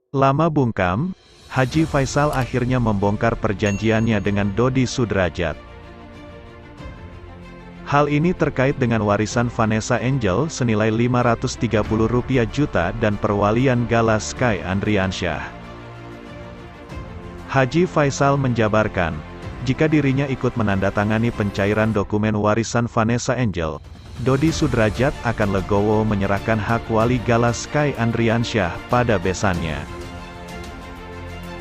Lama bungkam, Haji Faisal akhirnya membongkar perjanjiannya dengan Dodi Sudrajat. Hal ini terkait dengan warisan Vanessa Angel senilai Rp530 juta dan perwalian Gala Sky Andriansyah. Haji Faisal menjabarkan, jika dirinya ikut menandatangani pencairan dokumen warisan Vanessa Angel, Dodi Sudrajat akan legowo menyerahkan hak wali Gala Sky Andriansyah pada besannya.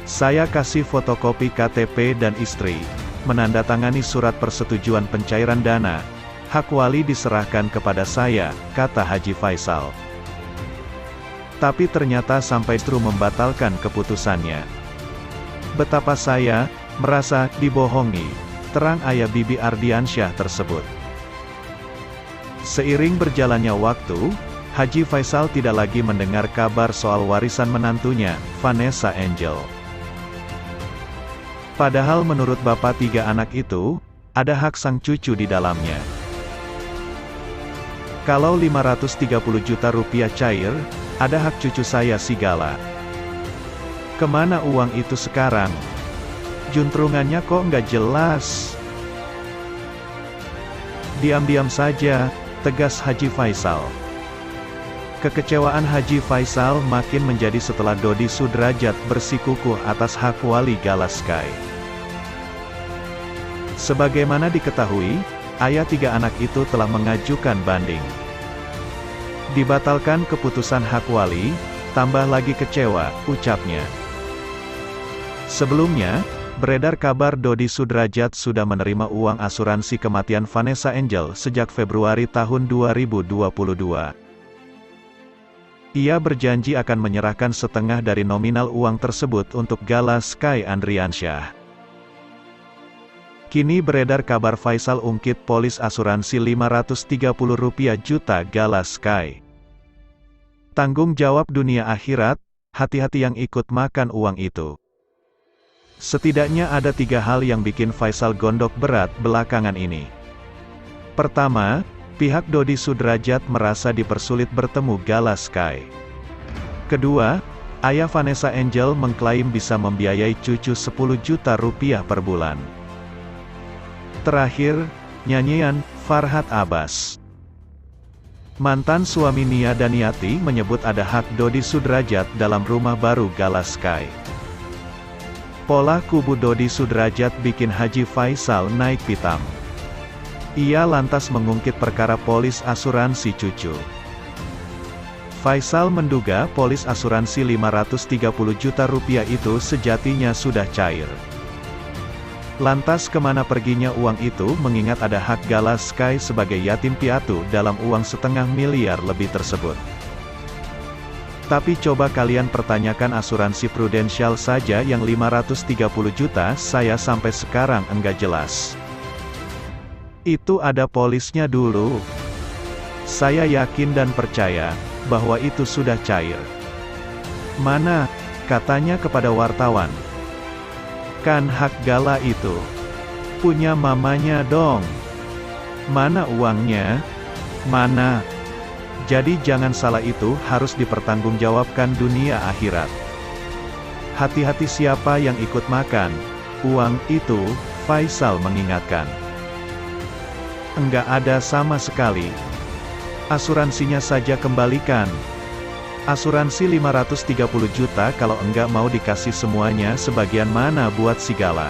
Saya kasih fotokopi KTP dan istri, menandatangani surat persetujuan pencairan dana, hak wali diserahkan kepada saya, kata Haji Faisal. Tapi ternyata sampai justru membatalkan keputusannya. Betapa saya merasa dibohongi, terang ayah Bibi Ardiansyah tersebut. Seiring berjalannya waktu, Haji Faisal tidak lagi mendengar kabar soal warisan menantunya, Vanessa Angel. Padahal menurut bapak 3 anak itu, ada hak sang cucu di dalamnya. Kalau Rp530 juta cair, ada hak cucu saya si Gala. Kemana uang itu sekarang? Juntrungannya kok nggak jelas? Diam-diam saja, tegas Haji Faisal. Kekecewaan Haji Faisal makin menjadi setelah Dodi Sudrajat bersikukuh atas hak wali Gala Sky. Sebagaimana diketahui, ayah 3 anak itu telah mengajukan banding. Dibatalkan keputusan hak wali, tambah lagi kecewa, ucapnya. Sebelumnya, beredar kabar Dodi Sudrajat sudah menerima uang asuransi kematian Vanessa Angel sejak Februari tahun 2022. Ia berjanji akan menyerahkan setengah dari nominal uang tersebut untuk Gala Sky Andriansyah. Kini beredar kabar Faisal ungkit polis asuransi Rp530 juta Gala Sky. Tanggung jawab dunia akhirat, hati-hati yang ikut makan uang itu. Setidaknya ada 3 hal yang bikin Faisal gondok berat belakangan ini. Pertama, pihak Dodi Sudrajat merasa dipersulit bertemu Gala Sky. Kedua, ayah Vanessa Angel mengklaim bisa membiayai cucu Rp10 juta per bulan. Terakhir, nyanyian Farhad Abbas. Mantan suami Nia Daniati menyebut ada hak Dodi Sudrajat dalam rumah baru Gala Sky. Pola kubu Dodi Sudrajat bikin Haji Faisal naik pitam. Ia lantas mengungkit perkara polis asuransi cucu. Faisal menduga polis asuransi Rp530 juta itu sejatinya sudah cair. Lantas kemana perginya uang itu mengingat ada hak Gala Sky sebagai yatim piatu dalam uang $500 miliar lebih tersebut. Tapi coba kalian pertanyakan asuransi prudensial saja yang Rp530 juta saya sampai sekarang enggak jelas. Itu ada polisnya dulu. Saya yakin dan percaya bahwa itu sudah cair. Mana? Katanya kepada wartawan. Kan hak Gala itu punya mamanya dong. Mana uangnya? Mana? Jadi jangan salah, itu harus dipertanggungjawabkan dunia akhirat. Hati-hati siapa yang ikut makan uang itu, Faisal mengingatkan. Enggak ada sama sekali. Asuransinya saja kembalikan. Asuransi Rp530 juta kalau enggak mau dikasih semuanya, sebagian mana buat si Gala?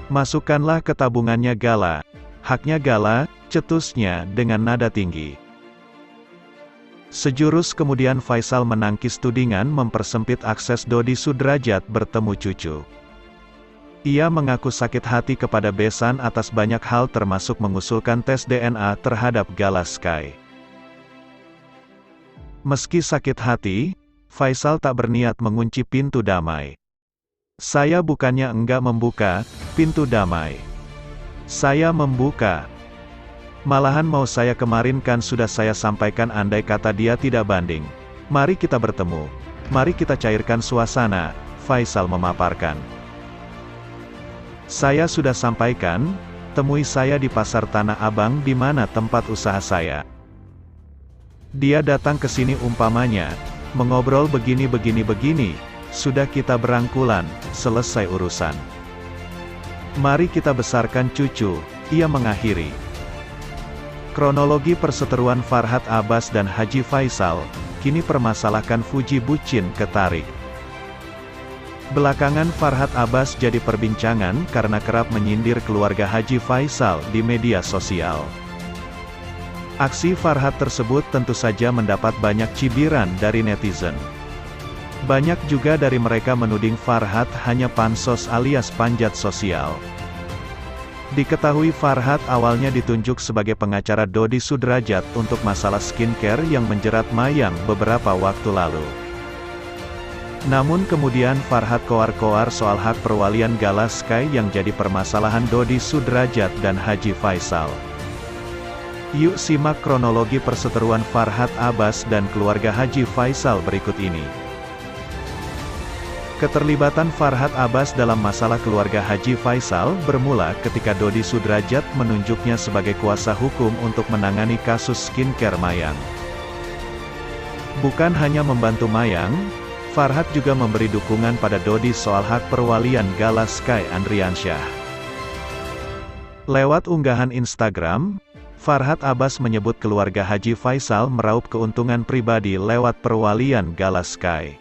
Masukkanlah ke tabungannya Gala. Haknya Gala, cetusnya dengan nada tinggi. Sejurus kemudian Faisal menangkis tudingan mempersempit akses Dodi Sudrajat bertemu cucu. Ia mengaku sakit hati kepada besan atas banyak hal termasuk mengusulkan tes DNA terhadap Gala Sky. Meski sakit hati, Faisal tak berniat mengunci pintu damai. Saya bukannya enggak membuka pintu damai. Saya membuka. Malahan mau saya kemarin kan sudah saya sampaikan andai kata dia tidak banding. Mari kita bertemu. Mari kita cairkan suasana, Faisal memaparkan. Saya sudah sampaikan, temui saya di Pasar Tanah Abang di mana tempat usaha saya. Dia datang ke sini umpamanya, Mengobrol begini, sudah kita berangkulan, selesai urusan. Mari kita besarkan cucu, ia mengakhiri. Kronologi perseteruan Farhad Abbas dan Haji Faisal, kini permasalahkan Fuji bucin ketarik. Belakangan Farhad Abbas jadi perbincangan karena kerap menyindir keluarga Haji Faisal di media sosial. Aksi Farhad tersebut tentu saja mendapat banyak cibiran dari netizen. Banyak juga dari mereka menuding Farhad hanya pansos alias panjat sosial. Diketahui Farhad awalnya ditunjuk sebagai pengacara Dodi Sudrajat untuk masalah skincare yang menjerat Mayang beberapa waktu lalu. Namun kemudian Farhad koar-koar soal hak perwalian Gala Sky yang jadi permasalahan Dodi Sudrajat dan Haji Faisal. Yuk simak kronologi perseteruan Farhad Abbas dan keluarga Haji Faisal berikut ini. Keterlibatan Farhad Abbas dalam masalah keluarga Haji Faisal bermula ketika Dodi Sudrajat menunjuknya sebagai kuasa hukum untuk menangani kasus skincare Mayang. Bukan hanya membantu Mayang, Farhad juga memberi dukungan pada Dodi soal hak perwalian Gala Sky Andriansyah. Lewat unggahan Instagram, Farhad Abbas menyebut keluarga Haji Faisal meraup keuntungan pribadi lewat perwalian Gala Sky.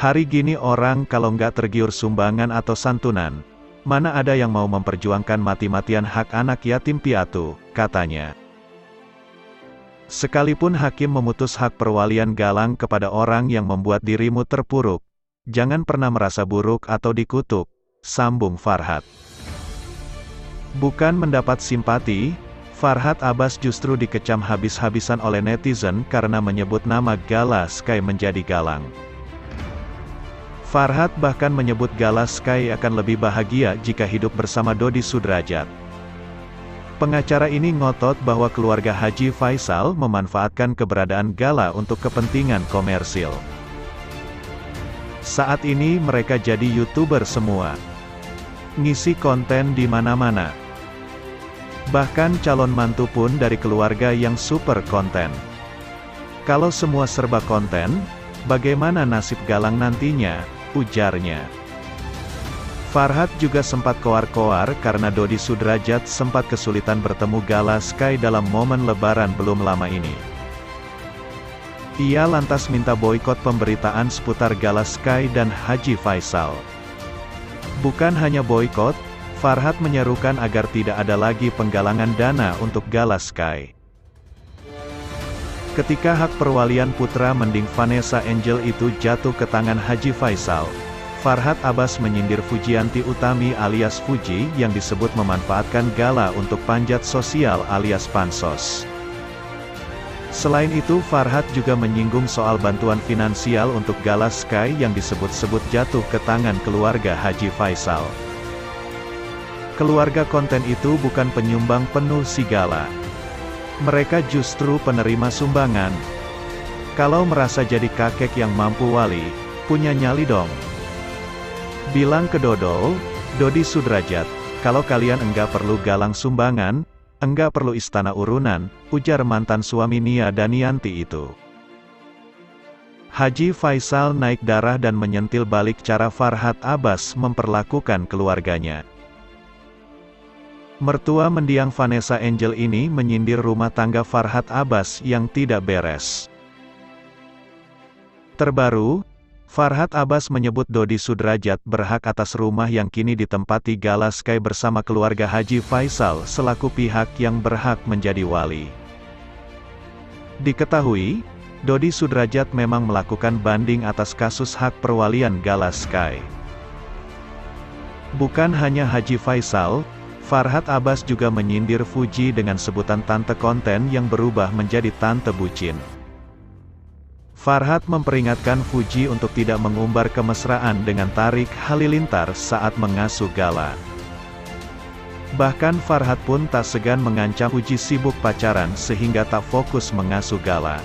Hari gini orang kalau nggak tergiur sumbangan atau santunan, mana ada yang mau memperjuangkan mati-matian hak anak yatim piatu, katanya. Sekalipun hakim memutus hak perwalian Galang kepada orang yang membuat dirimu terpuruk, jangan pernah merasa buruk atau dikutuk, sambung Farhad. Bukan mendapat simpati, Farhad Abbas justru dikecam habis-habisan oleh netizen karena menyebut nama Gala Sky menjadi Galang. Farhad bahkan menyebut Gala Sky akan lebih bahagia jika hidup bersama Dodi Sudrajat. Pengacara ini ngotot bahwa keluarga Haji Faisal memanfaatkan keberadaan Gala untuk kepentingan komersil. Saat ini mereka jadi YouTuber semua. Ngisi konten di mana-mana. Bahkan calon mantu pun dari keluarga yang super konten. Kalau semua serba konten, bagaimana nasib Galang nantinya? Ujarnya. Farhad juga sempat koar-koar karena Dodi Sudrajat sempat kesulitan bertemu Gala Sky dalam momen lebaran belum lama ini. Ia lantas minta boikot pemberitaan seputar Gala Sky dan Haji Faisal. Bukan hanya boikot, Farhad menyerukan agar tidak ada lagi penggalangan dana untuk Gala Sky. Ketika hak perwalian putra mending Vanessa Angel itu jatuh ke tangan Haji Faisal, Farhad Abbas menyindir Fujianti Utami alias Fuji yang disebut memanfaatkan Gala untuk panjat sosial alias pansos. Selain itu Farhad juga menyinggung soal bantuan finansial untuk Gala Sky yang disebut-sebut jatuh ke tangan keluarga Haji Faisal. Keluarga konten itu bukan penyumbang penuh si Gala. Mereka justru penerima sumbangan. Kalau merasa jadi kakek yang mampu wali, punya nyali dong. Bilang ke Dodol, Dodi Sudrajat, kalau kalian enggak perlu galang sumbangan, enggak perlu istana urunan, ujar mantan suami Nia Danianti itu. Haji Faisal naik darah dan menyentil balik cara Farhad Abbas memperlakukan keluarganya. Mertua mendiang Vanessa Angel ini menyindir rumah tangga Farhad Abbas yang tidak beres. Terbaru, Farhad Abbas menyebut Dodi Sudrajat berhak atas rumah yang kini ditempati Gala Sky bersama keluarga Haji Faisal selaku pihak yang berhak menjadi wali. Diketahui, Dodi Sudrajat memang melakukan banding atas kasus hak perwalian Gala Sky. Bukan hanya Haji Faisal, Farhad Abbas juga menyindir Fuji dengan sebutan tante konten yang berubah menjadi tante bucin. Farhad memperingatkan Fuji untuk tidak mengumbar kemesraan dengan Tarik Halilintar saat mengasuh Gala. Bahkan Farhad pun tak segan mengancam Fuji sibuk pacaran sehingga tak fokus mengasuh Gala.